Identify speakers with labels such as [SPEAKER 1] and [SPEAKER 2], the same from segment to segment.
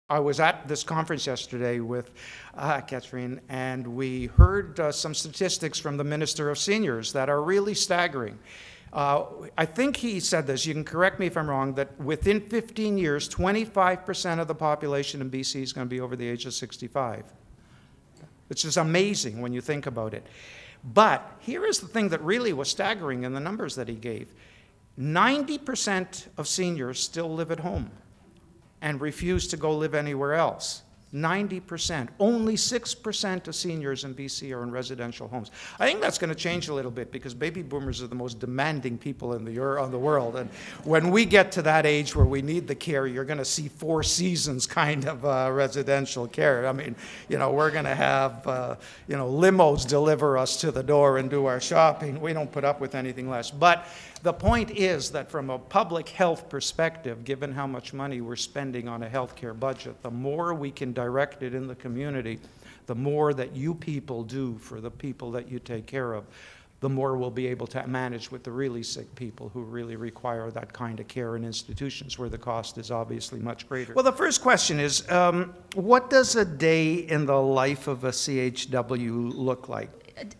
[SPEAKER 1] I was at this conference yesterday with Katrine, and we heard some statistics from the Minister of Seniors that are really staggering. I think he said this, you can correct me if I'm wrong, that within 15 years, 25% of the population in BC is going to be over the age of 65. Which is amazing when you think about it. But here is the thing that really was staggering in the numbers that he gave. 90% of seniors still live at home and refuse to go live anywhere else. 90%. Only 6% of seniors in BC are in residential homes. I think that's going to change a little bit because baby boomers are the most demanding people in the world. And when we get to that age where we need the care, you're going to see 4 seasons kind of residential care. I mean, you know, we're going to have, you know, limos deliver us to the door and do our shopping. We don't put up with anything less. But the point is that from a public health perspective, given how much money we're spending on a healthcare budget, the more we can direct it in the community, the more that you people do for the people that you take care of, the more we'll be able to manage with the really sick people who really require that kind of care in institutions where the cost is obviously much greater. Well, the first question is, what does a day in the life of a CHW look like?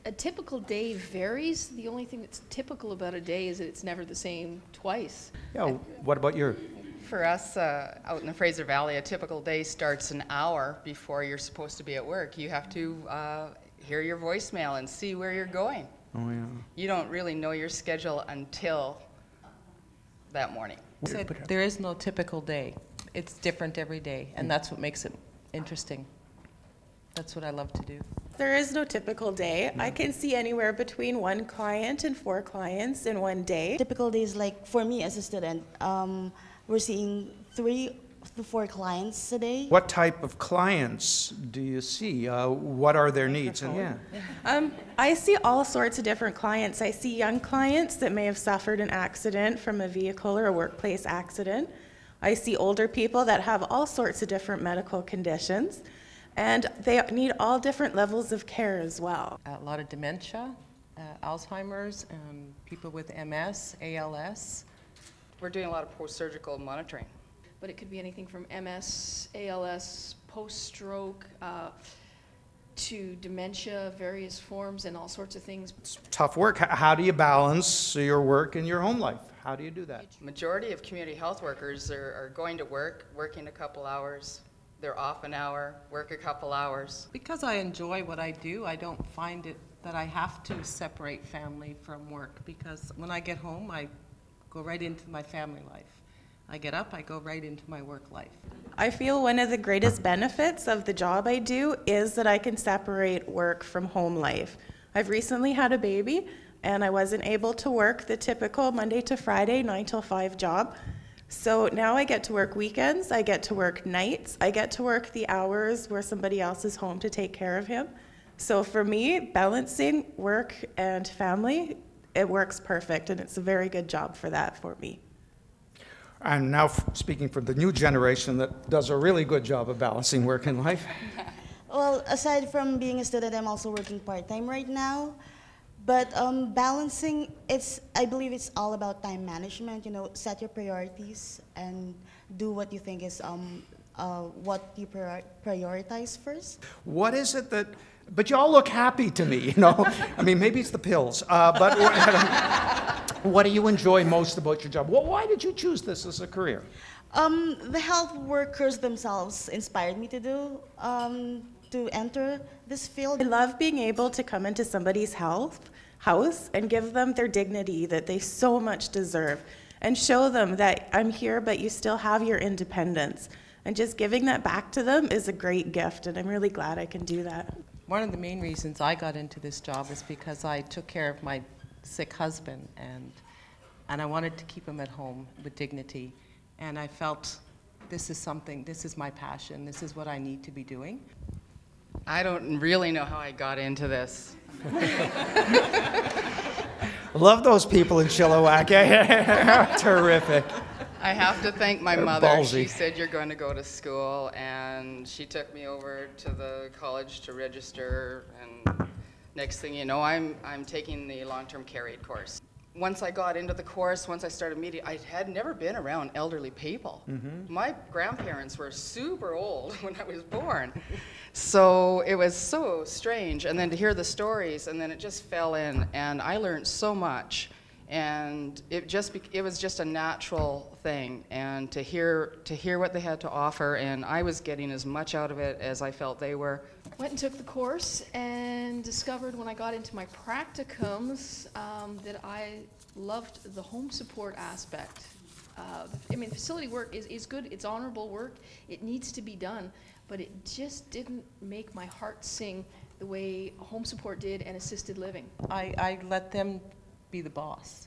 [SPEAKER 2] A typical day varies. The only thing that's typical about a day is that it's never the same twice.
[SPEAKER 1] Yeah, what about you?
[SPEAKER 3] For us, out in the Fraser Valley, a typical day starts an hour before you're supposed to be at work. You have to hear your voicemail and see where you're going.
[SPEAKER 1] Oh, yeah.
[SPEAKER 3] You don't really know your schedule until that morning.
[SPEAKER 4] So there is no typical day. It's different every day, and that's what makes it interesting. That's what I love to do.
[SPEAKER 5] There is no typical day. I can see anywhere between 1 client and 4 clients in one day.
[SPEAKER 6] Typical days, like for me as a student, we're seeing 3 to 4 clients a day.
[SPEAKER 1] What type of clients do you see? What are their needs? And yeah.
[SPEAKER 5] I see all sorts of different clients. I see young clients that may have suffered an accident from a vehicle or a workplace accident. I see older people that have all sorts of different medical conditions. And they need all different levels of care as well.
[SPEAKER 4] A lot of dementia, Alzheimer's, people with MS, ALS.
[SPEAKER 3] We're doing a lot of post-surgical monitoring.
[SPEAKER 2] But it could be anything from MS, ALS, post-stroke, to dementia, various forms, and all sorts of things.
[SPEAKER 1] It's tough work. How do you balance your work and your home life? How do you do that?
[SPEAKER 3] Majority of community health workers are going to work, working a couple hours. They're off an hour, work a couple hours.
[SPEAKER 4] Because I enjoy what I do, I don't find it that I have to separate family from work, because when I get home, I go right into my family life. I get up, I go right into my work life.
[SPEAKER 5] I feel one of the greatest benefits of the job I do is that I can separate work from home life. I've recently had a baby, and I wasn't able to work the typical Monday to Friday, 9 till 5 job. So now I get to work weekends, I get to work nights, I get to work the hours where somebody else is home to take care of him. So for me, balancing work and family, it works perfect, and it's a very good job for that for me.
[SPEAKER 1] I'm now speaking for the new generation that does a really good job of balancing work and life.
[SPEAKER 6] Well, aside from being a student, I'm also working part-time right now. But balancing, I believe it's all about time management. You know, set your priorities and do what you think is what you prioritize first.
[SPEAKER 1] What is it that, but you all look happy to me, you know? I mean, maybe it's the pills, but what do you enjoy most about your job? Well, why did you choose this as a career?
[SPEAKER 6] The health workers themselves inspired me to enter this field.
[SPEAKER 5] I love being able to come into somebody's house and give them their dignity that they so much deserve, and show them that I'm here, but you still have your independence. And just giving that back to them is a great gift, and I'm really glad I can do that.
[SPEAKER 4] One of the main reasons I got into this job is because I took care of my sick husband, and I wanted to keep him at home with dignity. And I felt this is my passion, this is what I need to be doing.
[SPEAKER 3] I don't really know how I got into this.
[SPEAKER 1] Love those people in Chilliwack. Terrific.
[SPEAKER 3] I have to thank my mother.
[SPEAKER 1] Ballsy.
[SPEAKER 3] She said you're going to go to school, and she took me over to the college to register, and next thing you know, I'm taking the long-term care aid course. once I got into the course, once I started meeting, I had never been around elderly people. My grandparents were super old when I was born. So it was so strange. And then to hear the stories, and then it just fell in, and I learned so much. And it was just a natural thing, and to hear what they had to offer, and I was getting as much out of it as I felt they were.
[SPEAKER 2] Went and took the course and discovered when I got into my practicums that I loved the home support aspect. I mean, facility work is good, it's honorable work, it needs to be done, but it just didn't make my heart sing the way home support did and assisted living.
[SPEAKER 4] I let them be the boss.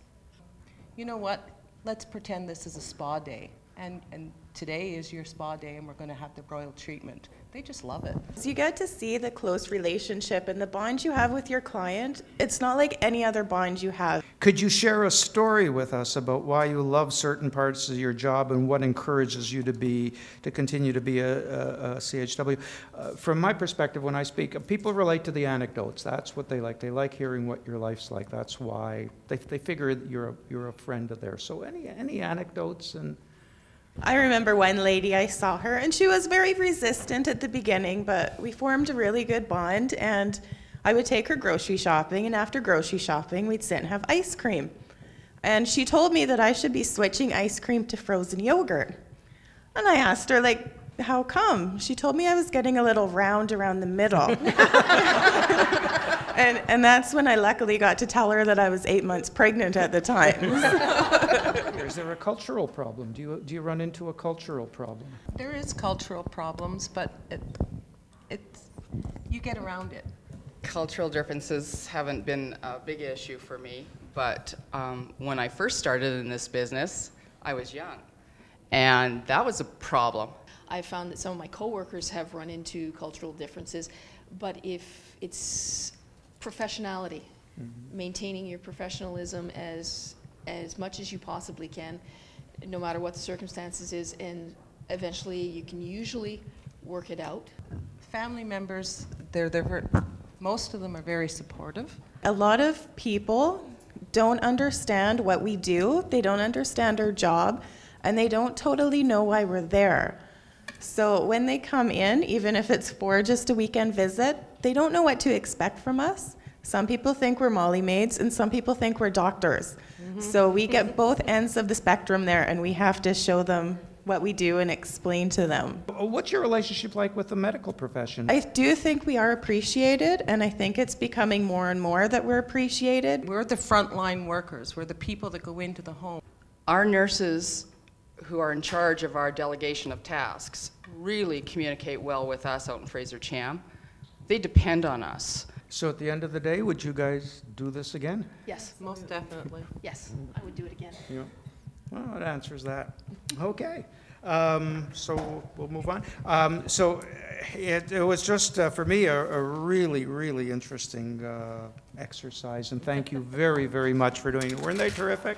[SPEAKER 4] You know what? Let's pretend this is a spa day, and today is your spa day, and we're going to have the royal treatment. They just love it.
[SPEAKER 5] So you get to see the close relationship and the bond you have with your client. It's not like any other bond you have.
[SPEAKER 1] Could you share a story with us about why you love certain parts of your job and what encourages you to continue to be a CHW? From my perspective, when I speak, people relate to the anecdotes. That's what they like. They like hearing what your life's like. That's why they figure you're a friend of theirs. So any anecdotes? And
[SPEAKER 5] I remember one lady, I saw her, and she was very resistant at the beginning, but we formed a really good bond, and I would take her grocery shopping, and after grocery shopping, we'd sit and have ice cream. And she told me that I should be switching ice cream to frozen yogurt. And I asked her, like, how come? She told me I was getting a little round around the middle. And that's when I luckily got to tell her that I was 8 months pregnant at the time.
[SPEAKER 1] is there a cultural problem? Do you run into a cultural problem?
[SPEAKER 4] There is cultural problems, but you get around it.
[SPEAKER 3] Cultural differences haven't been a big issue for me, but when I first started in this business, I was young, and that was a problem.
[SPEAKER 2] I found that some of my coworkers have run into cultural differences, but if it's professionality, maintaining your professionalism as much as you possibly can, no matter what the circumstances is, and eventually you can usually work it out.
[SPEAKER 4] Family members, most of them are very supportive.
[SPEAKER 5] A lot of people don't understand what we do, they don't understand our job, and they don't totally know why we're there. So when they come in, even if it's for just a weekend visit, they don't know what to expect from us. Some people think we're Molly maids, and some people think we're doctors. So we get both ends of the spectrum there, and we have to show them what we do and explain to them.
[SPEAKER 1] What's your relationship like with the medical profession?
[SPEAKER 5] I do think we are appreciated, and I think it's becoming more and more that we're appreciated.
[SPEAKER 4] We're the frontline workers. We're the people that go into the home.
[SPEAKER 3] Our nurses, who are in charge of our delegation of tasks, really communicate well with us out in Fraser-Cham. They depend on us.
[SPEAKER 1] So at the end of the day, would you guys do this again?
[SPEAKER 2] Yes,
[SPEAKER 4] Most definitely.
[SPEAKER 2] yes, I would do it again.
[SPEAKER 1] Yeah. Well, it answers that. Okay. So we'll move on. So it was just, for me, a really, really interesting exercise, and thank you very, very much for doing it. Weren't they terrific?